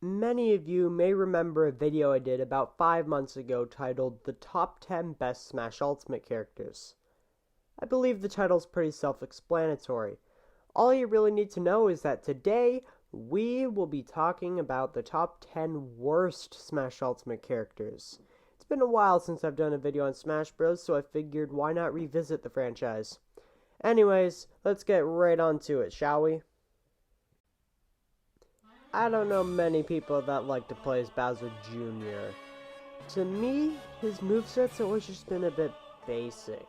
Many of you may remember a video I did about 5 months ago titled The Top 10 Best Smash Ultimate Characters. I believe the title's pretty self-explanatory. All you really need to know is that today we will be talking about the top 10 worst Smash Ultimate characters. It's been a while since I've done a video on Smash Bros, so I figured why not revisit the franchise. Anyways, let's get right onto it, shall we? I don't know many people that like to play as Bowser Jr. To me, his moveset's always just been a bit basic.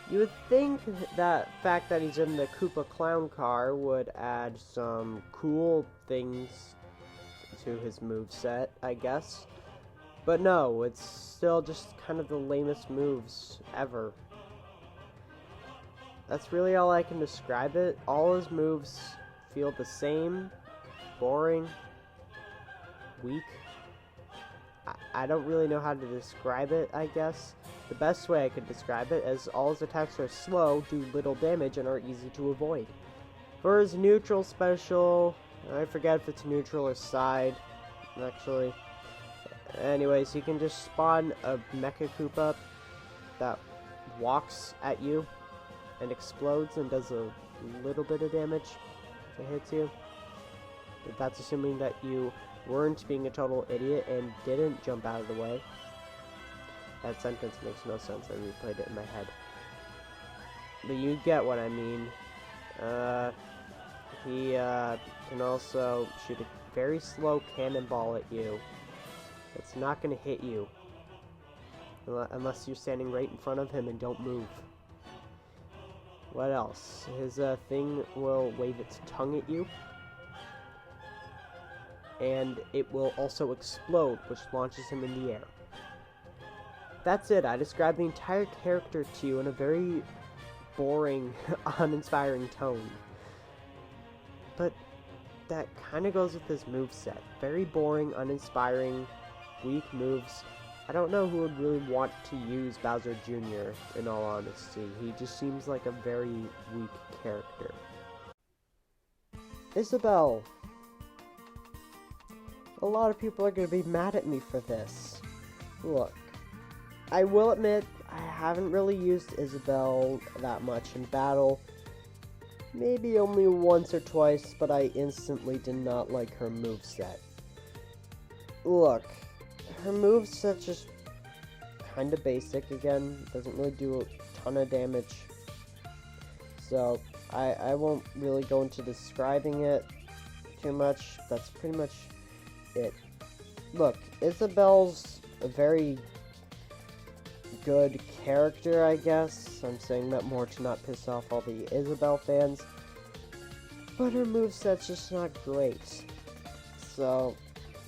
You would think that fact that he's in the Koopa Clown car would add some cool things to his moveset, I guess. But no, it's still just kind of the lamest moves ever. That's really all I can describe it. All his moves feel the same. Boring, weak. I don't really know how to describe it, I guess. The best way I could describe it is all his attacks are slow, do little damage, and are easy to avoid. For his neutral special, I forget if it's neutral or side, actually. Anyways, you can just spawn a Mecha Koopa that walks at you and explodes and does a little bit of damage if it hits you. That's assuming that you weren't being a total idiot and didn't jump out of the way. That sentence makes no sense. I replayed it in my head. But you get what I mean. He can also shoot a very slow cannonball at you. It's not going to hit you. Unless you're standing right in front of him and don't move. What else? His thing will wave its tongue at you. And it will also explode, which launches him in the air. That's it. I described the entire character to you in a very boring, uninspiring tone. But that kind of goes with his moveset. Very boring, uninspiring, weak moves. I don't know who would really want to use Bowser Jr., in all honesty. He just seems like a very weak character. Isabelle. A lot of people are going to be mad at me for this. Look, I will admit, I haven't really used Isabelle that much in battle. Maybe only once or twice, but I instantly did not like her moveset. Look, her moveset's just kind of basic again. Doesn't really do a ton of damage. So, I won't really go into describing it too much. That's pretty much it. Look, Isabelle's a very good character, I guess. I'm saying that more to not piss off all the Isabelle fans. But her moveset's just not great. So,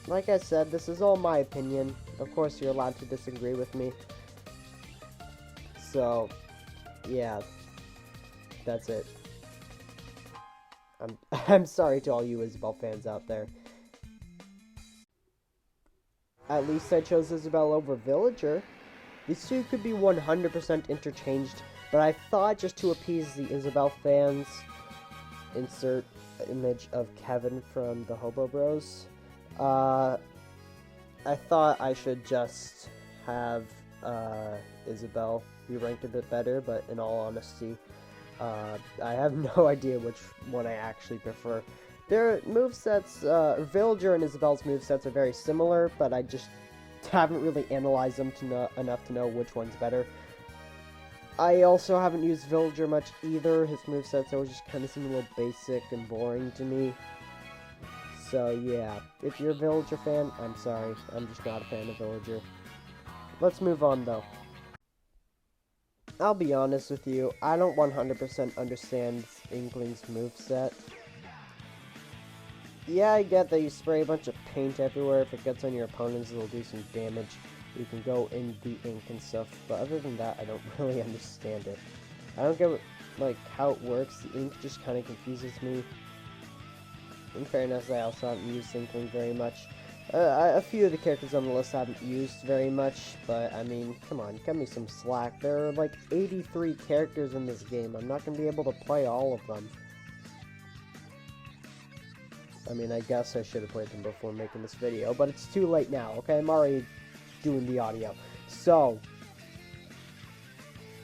like I said, this is all my opinion. Of course, you're allowed to disagree with me. So, yeah. That's it. I'm sorry to all you Isabelle fans out there. At least I chose Isabelle over Villager. These two could be 100% interchanged, but I thought just to appease the Isabelle fans, insert image of Kevin from the Hobo Bros. I thought I should just have Isabelle be ranked a bit better, but in all honesty, I have no idea which one I actually prefer. Their movesets, Villager and Isabelle's movesets are very similar, but I just haven't really analyzed them enough to know which one's better. I also haven't used Villager much either. His movesets always just kind of seem a little basic and boring to me. So yeah, if you're a Villager fan, I'm sorry. I'm just not a fan of Villager. Let's move on though. I'll be honest with you, I don't 100% understand Inkling's moveset. Yeah, I get that you spray a bunch of paint everywhere. If it gets on your opponents, it'll do some damage. You can go in the ink and stuff, but other than that, I don't really understand it. I don't get, how it works. The ink just kind of confuses me. In fairness, I also haven't used Inkling very much. A few of the characters on the list I haven't used very much, but, I mean, come on, cut me some slack. There are, 83 characters in this game. I'm not going to be able to play all of them. I mean, I guess I should have played them before making this video, but it's too late now, okay? I'm already doing the audio. So,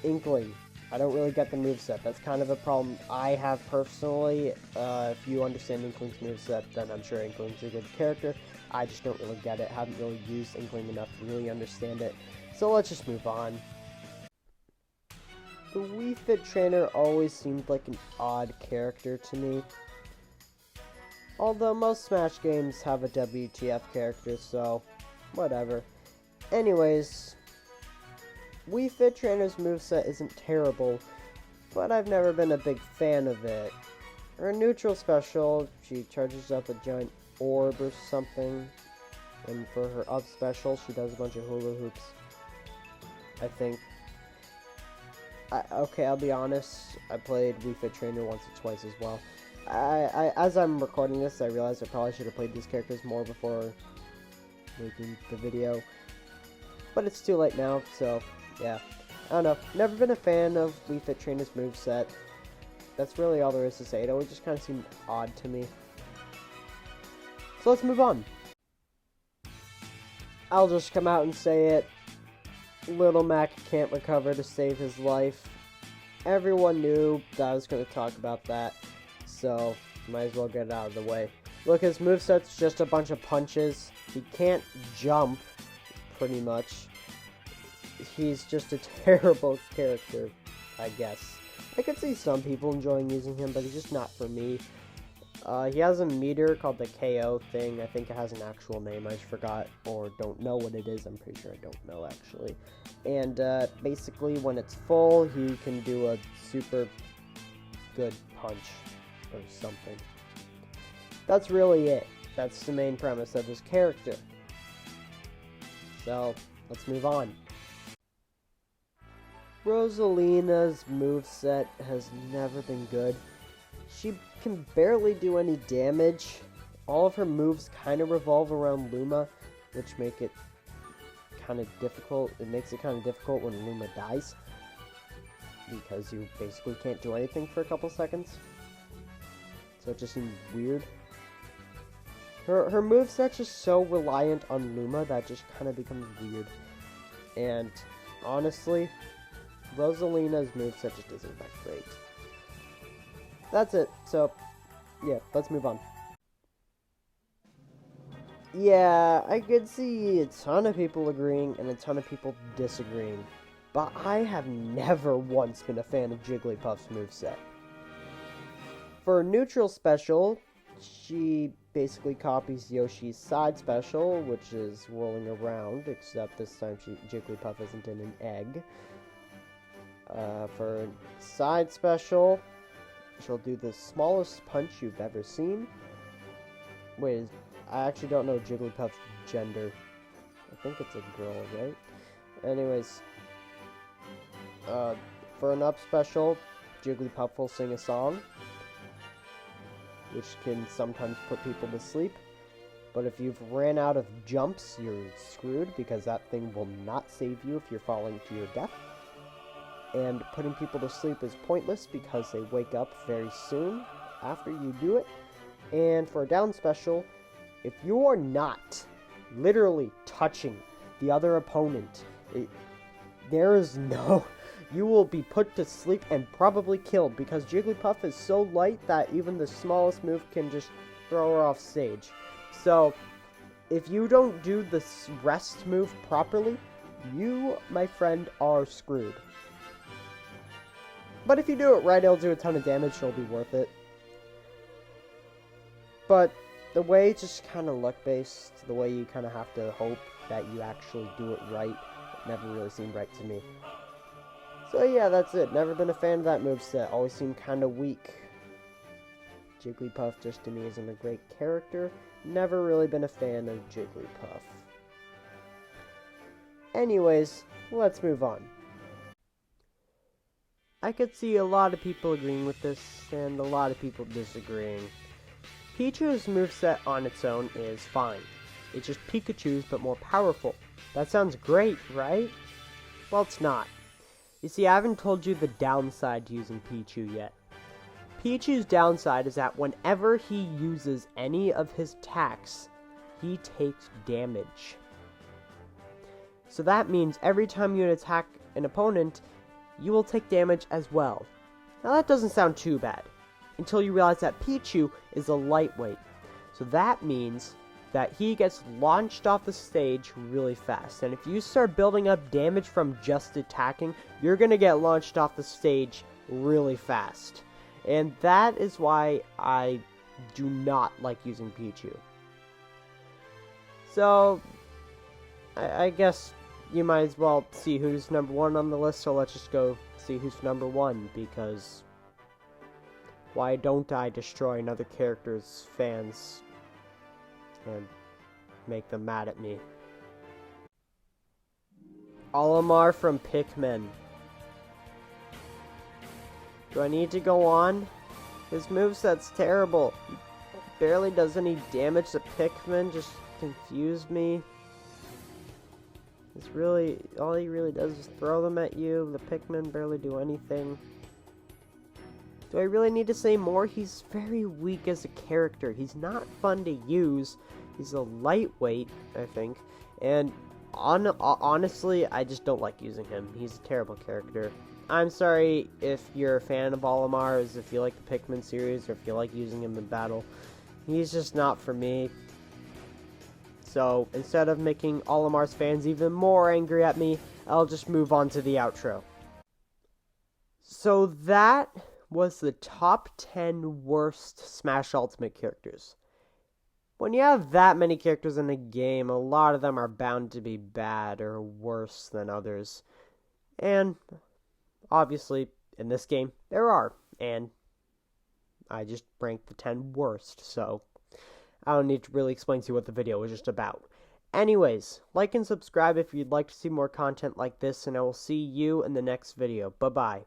Inkling. I don't really get the moveset. That's kind of a problem I have personally. If you understand Inkling's moveset, then I'm sure Inkling's a good character. I just don't really get it. Haven't really used Inkling enough to really understand it. So let's just move on. The Wii Fit Trainer always seemed like an odd character to me. Although most Smash games have a WTF character, so whatever. Anyways, Wii Fit Trainer's moveset isn't terrible, but I've never been a big fan of it. Her neutral special, she charges up a giant orb or something, and for her up special, she does a bunch of hula hoops, I think. Okay, I'll be honest, I played Wii Fit Trainer once or twice as well. As I'm recording this, I realized I probably should have played these characters more before making the video. But it's too late now, so yeah. I don't know. Never been a fan of Wii Fit Trainer's moveset. That's really all there is to say. It always just kind of seemed odd to me. So let's move on. I'll just come out and say it. Little Mac can't recover to save his life. Everyone knew that I was going to talk about that, so might as well get it out of the way. Look, his moveset's just a bunch of punches. He can't jump, pretty much. He's just a terrible character, I guess. I could see some people enjoying using him, but he's just not for me. He has a meter called the KO thing. I think it has an actual name. I just forgot or don't know what it is. I'm pretty sure I don't know, actually. And basically, when it's full, he can do a super good punch or something. That's really it. That's the main premise of his character. So, let's move on. Rosalina's moveset has never been good. She can barely do any damage. All of her moves kind of revolve around Luma, which make it kind of difficult. It makes it kind of difficult when Luma dies, because you basically can't do anything for a couple seconds. So it just seems weird. Her moveset's just so reliant on Luma that just kind of becomes weird. And honestly, Rosalina's moveset just isn't that great. That's it. So, yeah, let's move on. Yeah, I could see a ton of people agreeing and a ton of people disagreeing, but I have never once been a fan of Jigglypuff's moveset. For neutral special, she basically copies Yoshi's side special, which is rolling around, except this time Jigglypuff isn't in an egg. For side special, she'll do the smallest punch you've ever seen. Wait, I actually don't know Jigglypuff's gender. I think it's a girl, right? Anyways, for an up special, Jigglypuff will sing a song, which can sometimes put people to sleep. But if you've ran out of jumps, you're screwed, because that thing will not save you if you're falling to your death. And putting people to sleep is pointless because they wake up very soon after you do it. And for a down special, if you are not literally touching the other opponent, there is no... You will be put to sleep and probably killed, because Jigglypuff is so light that even the smallest move can just throw her off stage. So, if you don't do the rest move properly, you, my friend, are screwed. But if you do it right, it'll do a ton of damage, so it'll be worth it. But the way it's just kind of luck-based, the way you kind of have to hope that you actually do it right, it never really seemed right to me. So yeah, that's it. Never been a fan of that moveset. Always seemed kind of weak. Jigglypuff just to me isn't a great character. Never really been a fan of Jigglypuff. Anyways, let's move on. I could see a lot of people agreeing with this, and a lot of people disagreeing. Pichu's moveset on its own is fine. It's just Pikachu's, but more powerful. That sounds great, right? Well, it's not. You see, I haven't told you the downside to using Pichu yet. Pichu's downside is that whenever he uses any of his attacks, he takes damage. So that means every time you attack an opponent, you will take damage as well. Now that doesn't sound too bad, until you realize that Pichu is a lightweight. So that means that he gets launched off the stage really fast. And if you start building up damage from just attacking, you're going to get launched off the stage really fast. And that is why I do not like using Pichu. So, I guess you might as well see who's number 1 on the list, so let's just go see who's number 1, because why don't I destroy another character's fans and make them mad at me? Olimar from Pikmin. Do I need to go on? His moveset's terrible. He barely does any damage to Pikmin, just confused me. It's really, all he really does is throw them at you. The Pikmin barely do anything. Do I really need to say more? He's very weak as a character. He's not fun to use. He's a lightweight, I think. And honestly, I just don't like using him. He's a terrible character. I'm sorry if you're a fan of Olimar, as if you like the Pikmin series, or if you like using him in battle. He's just not for me. So, instead of making Olimar's fans even more angry at me, I'll just move on to the outro. So that was the top 10 worst Smash Ultimate characters. When you have that many characters in a game, a lot of them are bound to be bad or worse than others. And obviously, in this game, there are. And I just ranked the 10 worst, so I don't need to really explain to you what the video was just about. Anyways, like and subscribe if you'd like to see more content like this, and I will see you in the next video. Bye-bye.